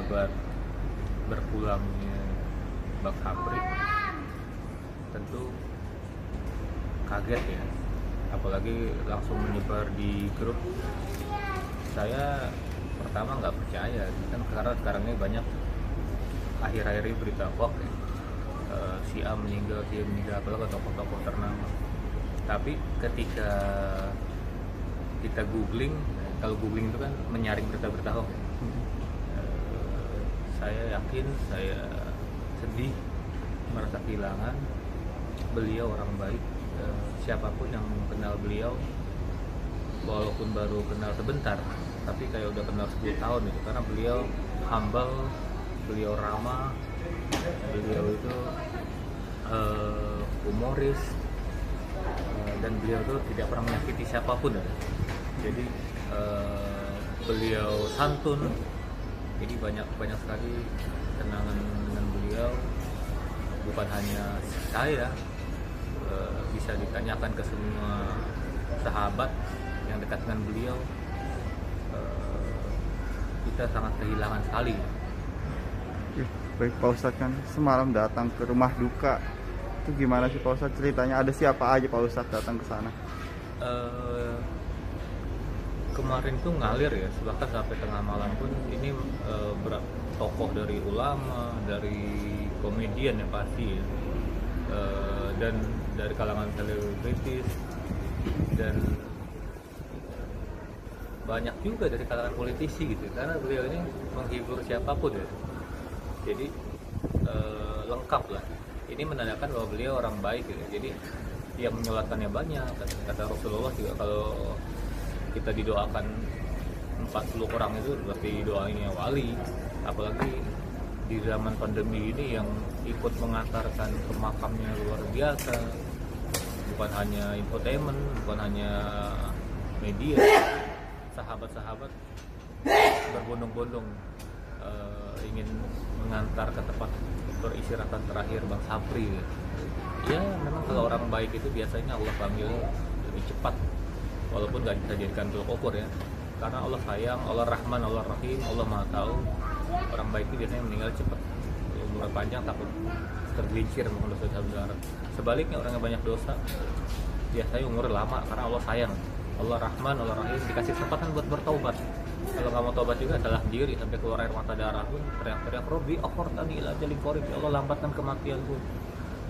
akibat berpulangnya Bang Sapri tentu kaget ya, apalagi langsung menyebar di grup. Saya pertama nggak percaya kan, karena sekarang ini banyak akhir-akhir ini berita hoax ya. Si A meninggal, dia meninggal, apalagi tokoh-tokoh ternama. Tapi ketika kita googling, kalau googling itu kan menyaring berita-berita hoax ya. Saya yakin, saya sedih merasa kehilangan beliau orang baik. Siapapun yang kenal beliau, walaupun baru kenal sebentar, tapi kayak udah kenal 10 tahun itu, karena beliau humble, beliau ramah, beliau itu humoris, dan beliau itu tidak pernah menyakiti siapapun ya. Jadi beliau santun. Jadi banyak sekali kenangan dengan beliau, bukan hanya saya, bisa ditanyakan ke semua sahabat yang dekat dengan beliau. Kita sangat kehilangan sekali. Baik Pak Ustadz, kan semalam datang ke rumah duka, itu gimana sih Pak Ustadz ceritanya? Ada siapa aja Pak Ustadz datang ke sana? Kemarin tuh ngalir ya, bahkan sampai tengah malam pun ini tokoh dari ulama, dari komedian yang pasti ya, dan dari kalangan selebritis, dan banyak juga dari kalangan politisi gitu, karena beliau ini menghibur siapapun ya. Jadi lengkap lah. Ini menandakan bahwa beliau orang baik gitu. Jadi yang menyolatkannya banyak. Kata Rasulullah juga, kalau kita didoakan 40 orang itu berarti doanya wali. Apalagi di zaman pandemi ini yang ikut mengantarkan ke makamnya luar biasa. Bukan hanya infotainment, bukan hanya media, sahabat-sahabat berbondong-bondong ingin mengantar ke tempat peristirahatan terakhir Bang Sapri ya. Memang kalau orang baik itu biasanya Allah panggil lebih cepat, walaupun gak bisa jadikan tolak ukur ya, karena Allah sayang, Allah Rahman, Allah Rahim, Allah Maha Tahu. Orang baik itu biasanya meninggal cepat, umur panjang takut tergelincir dengan dosa besar. Sebaliknya orang yang banyak dosa biasanya umur lama, karena Allah sayang, Allah Rahman, Allah Rahim, dikasih kesempatan buat bertaubat. Kalau nggak mau taubat juga salah diri, sampai keluar air mata darah pun teriak-teriak, Robbi akhirtani ila ajalin qarib, ya Allah lambatkan kematianku,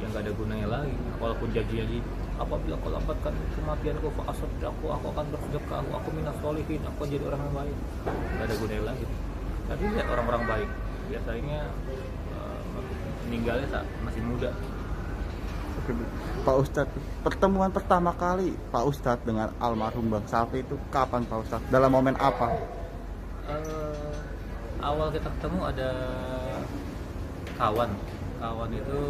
yang nggak ada gunanya lagi. Walaupun janji apabila kau lambatkan kematianku, fa asaddaqu, aku akan bersedekah, aku minas sholihin, aku jadi orang yang baik, nggak ada gunanya lagi. Tapi lihat orang-orang baik biasanya meninggalnya saat masih muda. Pak Ustadz, pertemuan pertama kali Pak Ustadz dengan almarhum Bang Sapri itu kapan Pak Ustadz? Dalam momen apa? Awal kita ketemu ada kawan itu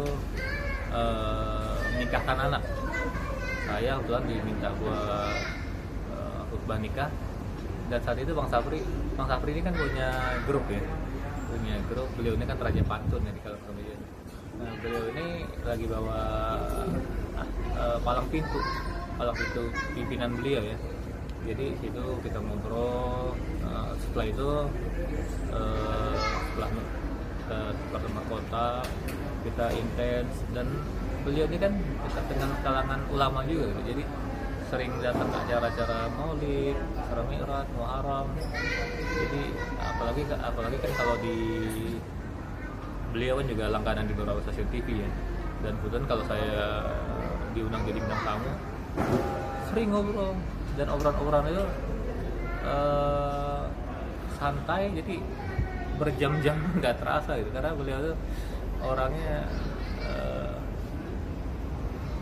menikahkan anak. Saya kebetulan diminta buat khutbah nikah, dan saat itu Bang Sapri ini kan punya grup. Beliau ini kan Raja Pantun ya di kalangan komedian. Nah, beliau ini lagi bawa palang pintu pimpinan beliau ya. Jadi situ kita ngobrol. Setelah itu setelah ke tempat kota kita intens, dan beliau ini kan dekat dengan kalangan ulama juga gitu. Jadi sering datang ke acara-acara maulid, Isra Mi'raj, Muharram. Jadi apalagi kan kalau di beliau kan juga langganan di beberapa stasiun TV ya. Dan kemudian kalau saya diundang jadi bintang tamu, sering ngobrol, dan obrolan itu santai, jadi berjam-jam nggak terasa gitu, karena beliau itu orangnya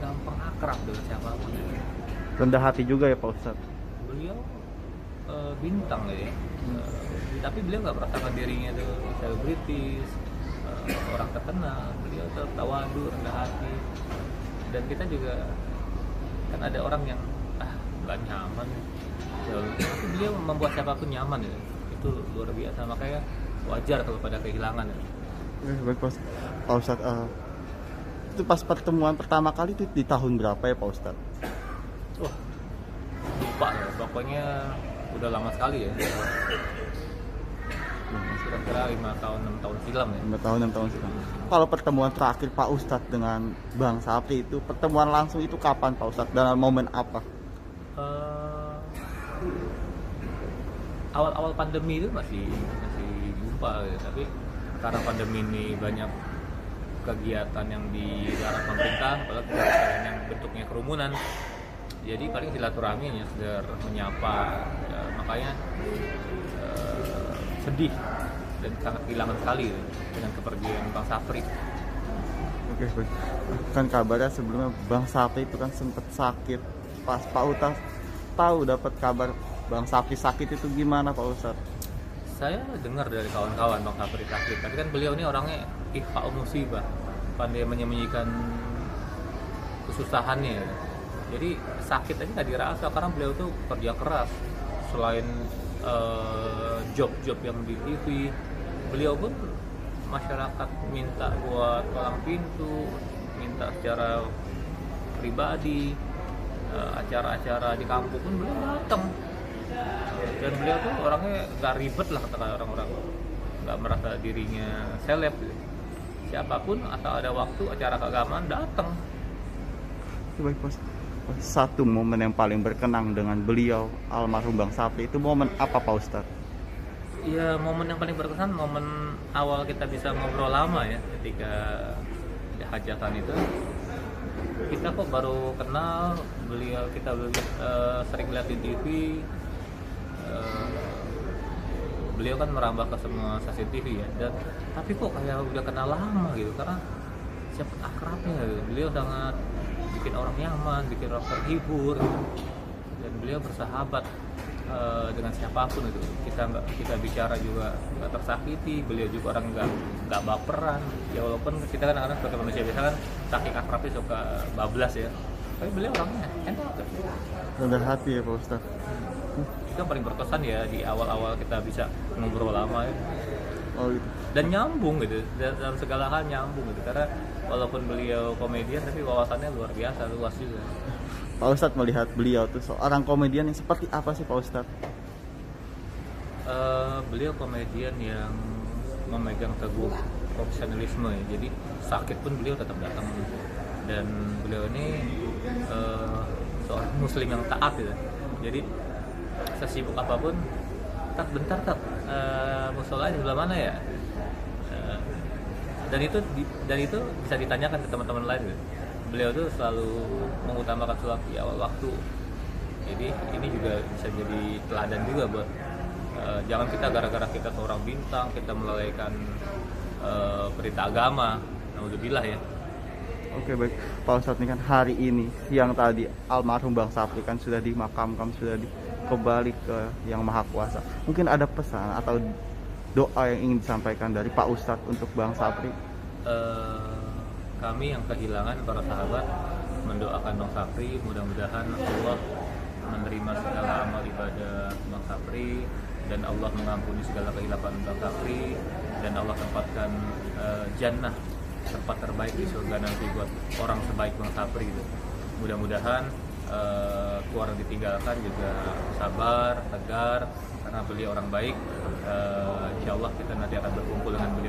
gampang akrab dengan siapapun. Rendah hati juga ya Pak Ustadz? Beliau bintang ya, tapi beliau nggak merasakan dirinya itu selebritis, orang terkenal. Beliau tetap tawadu, rendah hati. Dan kita juga kan ada orang yang nggak nyaman, tapi beliau membuat siapapun nyaman ya. Itu luar biasa, makanya wajar kalau pada kehilangan ya. Baik Pak Ustadz, itu pas pertemuan pertama kali itu di tahun berapa ya Pak Ustadz? Lupa ya, pokoknya udah lama sekali ya. kira-kira 5 tahun 6 tahun silam ya. 5 tahun 6 tahun silam. Kalau pertemuan terakhir Pak Ustadz dengan Bang Sapri itu pertemuan langsung itu kapan Pak Ustadz, dalam momen apa? Awal-awal pandemi itu masih jumpa gitu. Tapi karena pandemi ini banyak kegiatan yang dilarang pemerintah, apalagi kegiatan yang bentuknya kerumunan, jadi paling silaturahmi hanya sekedar menyapa ya, makanya sedih dan sangat kehilangan sekali gitu, dengan kepergian Bang Sapri. Oke, baik. Kan kabarnya sebelumnya Bang Sapri itu kan sempat sakit. Pas Pak Ustadz tahu dapat kabar Bang Sapri sakit itu gimana Pak Ustadz? Saya dengar dari kawan-kawan Bang Sapri sakit, tapi kan beliau ini orangnya ikhfa musibah, pandai menyembunyikan kesusahannya. Jadi sakit aja nggak dirasa karena beliau tuh kerja keras. Selain job-job yang di TV, beliau pun masyarakat minta buat palang pintu, minta secara pribadi, acara-acara di kampung pun beliau datang. Dan beliau tuh orangnya nggak ribet lah, kata orang-orang, nggak merasa dirinya seleb gitu. Siapapun atau ada waktu acara keagamaan datang. Baik Pak, satu momen yang paling berkenang dengan beliau almarhum Bang Sapri itu momen apa Pak Ustadz? Ya, momen yang paling berkesan momen awal kita bisa ngobrol lama ya, ketika di hajatan itu kita kok baru kenal beliau, kita sering lihat di TV. Beliau kan merambah ke semua stasiun TV ya, dan tapi kok kayak udah kenal lama gitu, karena siapa akrabnya gitu. Beliau sangat bikin orang nyaman, bikin orang terhibur gitu. Dan beliau bersahabat dengan siapapun itu. Kita bicara juga nggak tersakiti, beliau juga orang nggak baperan ya, walaupun kita kan kadang sebagai manusia biasa kan saking akrabnya suka bablas ya, tapi beliau orangnya enak, Rendah hati ya Pak Ustadz. itu yang paling berkesan ya, di awal-awal kita bisa ngobrol lama ya. Oh gitu. Dan nyambung gitu, dalam segala hal nyambung gitu, karena walaupun beliau komedian tapi wawasannya luar biasa, luas juga. Pak Ustadz melihat beliau tuh seorang komedian yang seperti apa sih Pak Ustadz? Beliau komedian yang memegang teguh profesionalisme ya, jadi sakit pun beliau tetap datang. Dan beliau ini seorang muslim yang taat gitu. Jadi sesibuk apapun, bentar musola di sebelah mana ya? Dan itu bisa ditanyakan ke teman-teman lain gitu. Beliau tuh selalu mengutamakan sholat di awal waktu. Jadi ini juga bisa jadi teladan juga buat jangan kita gara-gara kita seorang bintang kita melalaikan perintah agama. Alhamdulillah ya. Oke baik Pak Ustadz, ini kan hari ini siang tadi almarhum Bang Sapri kan sudah dimakamkan, sudah kembali ke Yang Maha Kuasa. Mungkin ada pesan atau doa yang ingin disampaikan dari Pak Ustadz untuk Bang Sapri? Kami yang kehilangan para sahabat mendoakan Bang Sapri, mudah-mudahan Allah menerima segala amal ibadah Bang Sapri, dan Allah mengampuni segala kehilapan Bang Sapri, dan Allah tempatkan jannah, tempat terbaik di surga nanti buat orang sebaik Bang Sapri gitu. Mudah-mudahan keluarga ditinggalkan juga sabar, tegar, karena beliau orang baik. Insya Allah kita nanti akan berkumpul dengan beliau